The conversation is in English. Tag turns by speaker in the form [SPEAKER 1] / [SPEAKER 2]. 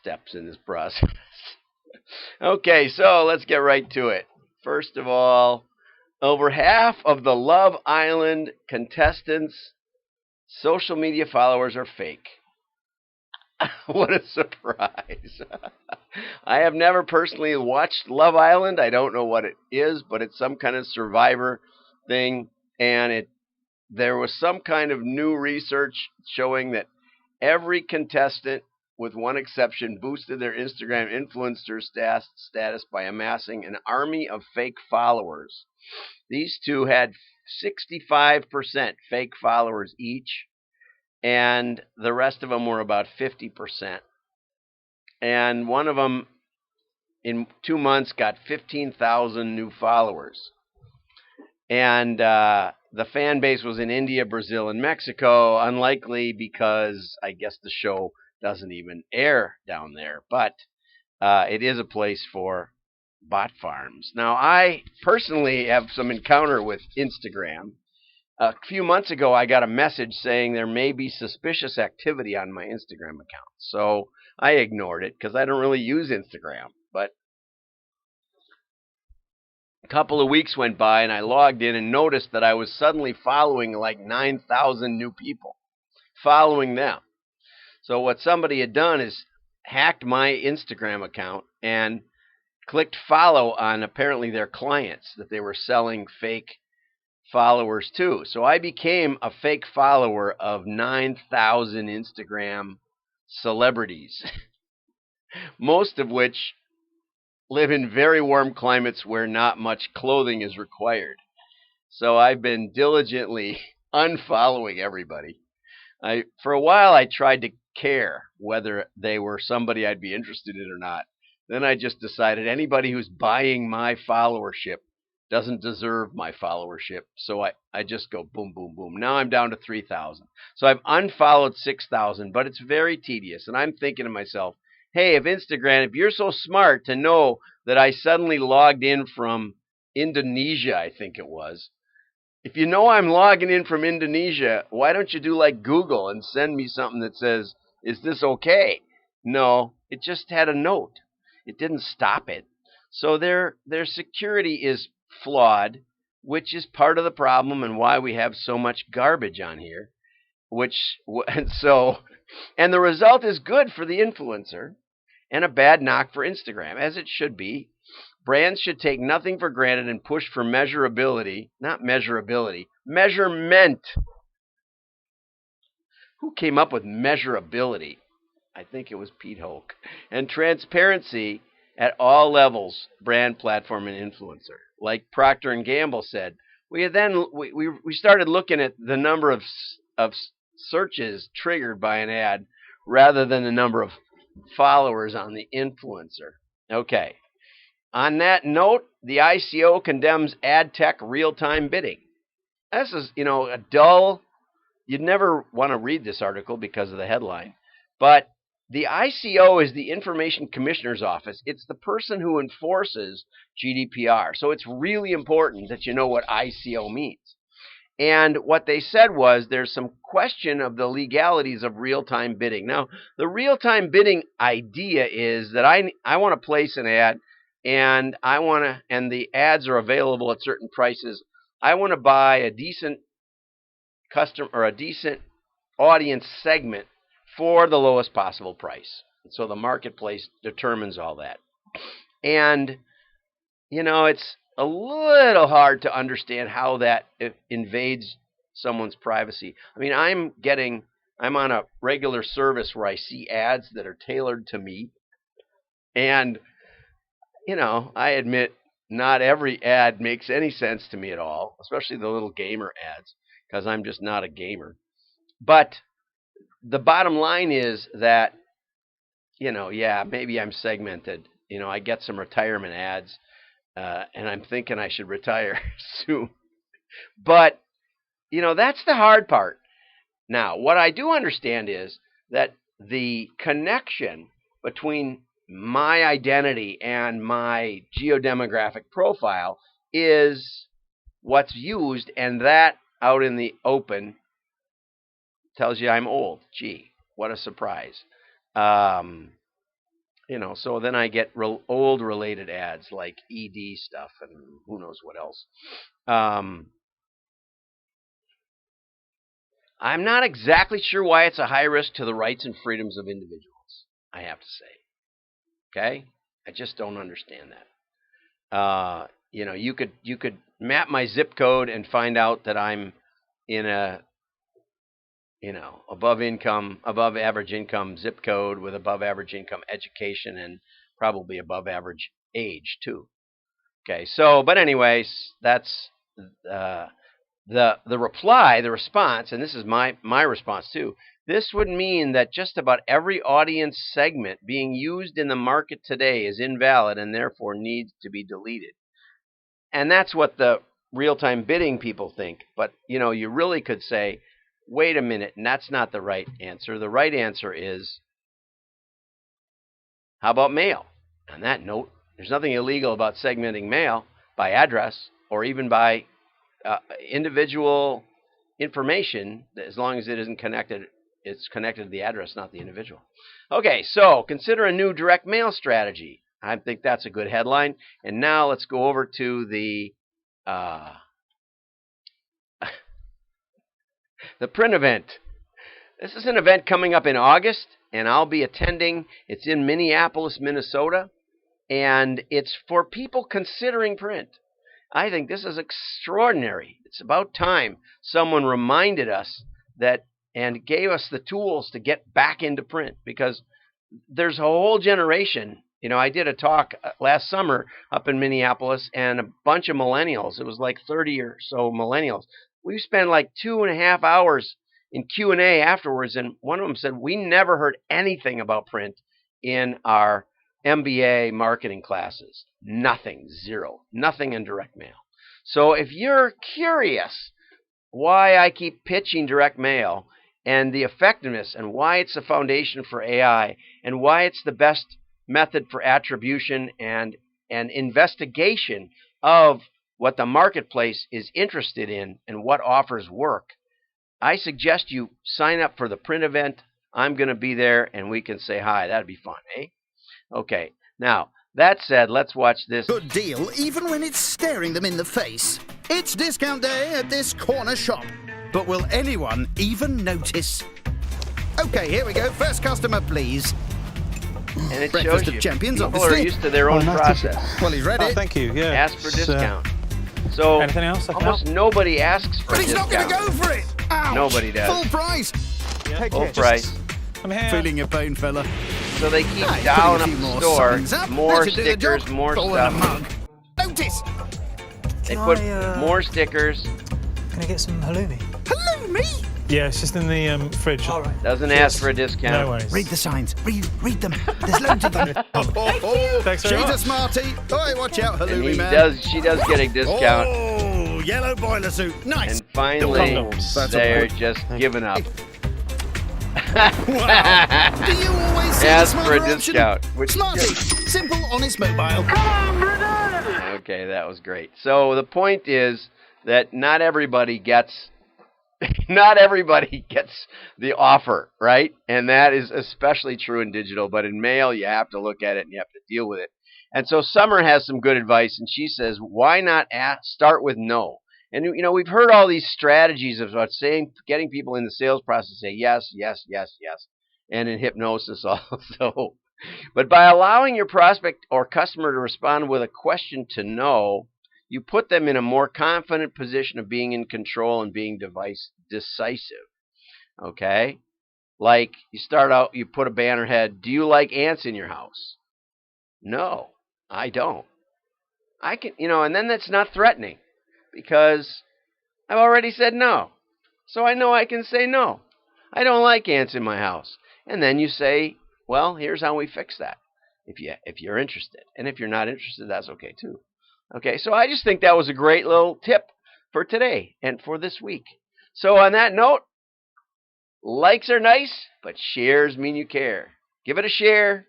[SPEAKER 1] steps in this process. Okay, so let's get right to it. First of all, over half of the Love Island contestants' social media followers are fake. What a surprise. I have never personally watched Love Island. I don't know what it is, but it's some kind of survivor thing. And there was some kind of new research showing that every contestant, with one exception, boosted their Instagram influencer status by amassing an army of fake followers. These two had 65% fake followers each, and the rest of them were about 50%. And one of them, in 2 months, got 15,000 new followers. And the fan base was in India, Brazil, and Mexico. Unlikely because I guess the show doesn't even air down there. But it is a place for bot farms. Now, I personally have some encounter with Instagram. A few months ago, I got a message saying there may be suspicious activity on my Instagram account. So I ignored it because I don't really use Instagram. But a couple of weeks went by and I logged in and noticed that I was suddenly following like 9,000 new people, following them. So what somebody had done is hacked my Instagram account and clicked follow on apparently their clients that they were selling fake followers to. So I became a fake follower of 9,000 Instagram celebrities, most of which live in very warm climates where not much clothing is required. So I've been diligently unfollowing everybody. For a while, I tried to care whether they were somebody I'd be interested in or not. Then I just decided anybody who's buying my followership doesn't deserve my followership. So I just go boom, boom, boom. Now I'm down to 3,000. So I've unfollowed 6,000, but it's very tedious. And I'm thinking to myself, hey, if you're so smart to know that I suddenly logged in from Indonesia, I think it was. If you know I'm logging in from Indonesia, why don't you do like Google and send me something that says, is this okay? No, it just had a note. It didn't stop it. So their security is flawed, which is part of the problem and why we have so much garbage on here. And the result is good for the influencer and a bad knock for Instagram, as it should be. Brands should take nothing for granted and push for measurability, not measurability, measurement. Who came up with measurability? I think it was Pete Hoke. And transparency at all levels, brand, platform, and influencer. Like Procter and Gamble said, we started looking at the number of searches triggered by an ad rather than the number of followers on the influencer. Okay. On that note, the ICO condemns ad tech real-time bidding. This is, a dull. You'd never want to read this article because of the headline. But the ICO is the Information Commissioner's Office. It's the person who enforces GDPR. So it's really important that you know what ICO means. And what they said was there's some question of the legalities of real-time bidding. Now, the real-time bidding idea is that I want to place an ad, and and the ads are available at certain prices. I want to buy a decent customer or a decent audience segment for the lowest possible price. So the marketplace determines all that. And it's a little hard to understand how that invades someone's privacy. I mean, I'm on a regular service where I see ads that are tailored to me. And, I admit not every ad makes any sense to me at all, especially the little gamer ads, because I'm just not a gamer. But the bottom line is that, maybe I'm segmented. I get some retirement ads. And I'm thinking I should retire soon. But, that's the hard part. Now, what I do understand is that the connection between my identity and my geodemographic profile is what's used, and that out in the open tells you I'm old. Gee, what a surprise. So then I get old related ads like ED stuff and who knows what else. I'm not exactly sure why it's a high risk to the rights and freedoms of individuals, I have to say. Okay? I just don't understand that. You could map my zip code and find out that I'm in a above average income zip code with above average income education and probably above average age too. Okay, but anyways, that's the response, and this is my response too. This would mean that just about every audience segment being used in the market today is invalid and therefore needs to be deleted. And that's what the real-time bidding people think. But, you really could say, wait a minute, and that's not the right answer. The right answer is, how about mail? On that note, there's nothing illegal about segmenting mail by address or even by individual information, as long as it isn't connected. It's connected to the address, not the individual. Okay, so consider a new direct mail strategy. I think that's a good headline. And now let's go over to the print event. This is an event coming up in August, and I'll be attending. It's in Minneapolis, Minnesota, and it's for people considering print. I think this is extraordinary. It's about time someone reminded us that and gave us the tools to get back into print, because there's a whole generation. I did a talk last summer up in Minneapolis, and a bunch of millennials. It was like 30 or so millennials. We spent like 2.5 hours in Q&A afterwards, and one of them said, we never heard anything about print in our MBA marketing classes. Nothing, zero, nothing in direct mail. So if you're curious why I keep pitching direct mail and the effectiveness and why it's the foundation for AI and why it's the best method for attribution and investigation of what the marketplace is interested in and what offers work, I suggest you sign up for the print event. I'm going to be there, and we can say hi. That'd be fun, eh? Okay, now, that said, let's watch this.
[SPEAKER 2] Good deal, even when it's staring them in the face. It's discount day at this corner shop. But will anyone even notice? Okay, here we go. First customer, please.
[SPEAKER 1] And it
[SPEAKER 2] Breakfast
[SPEAKER 1] shows you
[SPEAKER 2] of Champions,
[SPEAKER 1] people
[SPEAKER 2] obviously.
[SPEAKER 1] are used to their own process.
[SPEAKER 2] Well, he's ready.
[SPEAKER 3] Oh, thank you. Yeah.
[SPEAKER 1] Ask for discount. So
[SPEAKER 3] anything else I can
[SPEAKER 1] almost
[SPEAKER 3] help?
[SPEAKER 1] nobody asks for
[SPEAKER 2] But he's
[SPEAKER 1] discount.
[SPEAKER 2] not going to go for it. Ouch.
[SPEAKER 1] Nobody does.
[SPEAKER 2] Full price.
[SPEAKER 1] Full price.
[SPEAKER 3] I'm here.
[SPEAKER 2] Feeling your pain, fella.
[SPEAKER 1] So they keep
[SPEAKER 2] Hey,
[SPEAKER 1] dialing up
[SPEAKER 2] putting a few
[SPEAKER 1] the
[SPEAKER 2] more
[SPEAKER 1] store,
[SPEAKER 2] signs up.
[SPEAKER 1] more
[SPEAKER 2] That should do the
[SPEAKER 1] stickers,
[SPEAKER 2] job.
[SPEAKER 1] more
[SPEAKER 2] All in a
[SPEAKER 1] stuff.
[SPEAKER 2] mug. Notice.
[SPEAKER 1] They put more stickers.
[SPEAKER 4] Can I get some halloumi?
[SPEAKER 2] Halloumi.
[SPEAKER 3] Yeah, it's just in the fridge.
[SPEAKER 4] All right.
[SPEAKER 1] Doesn't ask for a discount.
[SPEAKER 3] No worries.
[SPEAKER 2] Read the signs. Read them. There's loads of them.
[SPEAKER 3] Thanks very
[SPEAKER 2] She's
[SPEAKER 3] much.
[SPEAKER 2] a smarty. Oi, watch out,
[SPEAKER 1] And
[SPEAKER 2] halloumi man.
[SPEAKER 1] she does get a discount.
[SPEAKER 2] Oh, yellow boiler suit. Nice.
[SPEAKER 1] And finally,
[SPEAKER 3] Condoms.
[SPEAKER 2] That's
[SPEAKER 1] they're
[SPEAKER 2] all.
[SPEAKER 1] just giving up.
[SPEAKER 2] Wow. Do you always see the
[SPEAKER 1] Ask for a
[SPEAKER 2] smarter option?
[SPEAKER 1] discount, which is
[SPEAKER 2] Smarty.
[SPEAKER 1] great.
[SPEAKER 2] Simple, honest, mobile.
[SPEAKER 1] Okay, that was great. So the point is that not everybody gets the offer, right? And that is especially true in digital, but in mail you have to look at it and you have to deal with it. And so Summer has some good advice, and she says, why not start with no? And we've heard all these strategies about getting people in the sales process say yes, yes, yes, yes, and in hypnosis also. But by allowing your prospect or customer to respond with a question to no, you put them in a more confident position of being in control and being decisive. Okay? Like you start out, you put a banner head, do you like ants in your house? No, I don't. I can, and then that's not threatening because I've already said no. So I know I can say no. I don't like ants in my house. And then you say, well, here's how we fix that. If you're interested. And if you're not interested, that's okay too. Okay, so I just think that was a great little tip for today and for this week. So on that note, likes are nice, but shares mean you care. Give it a share.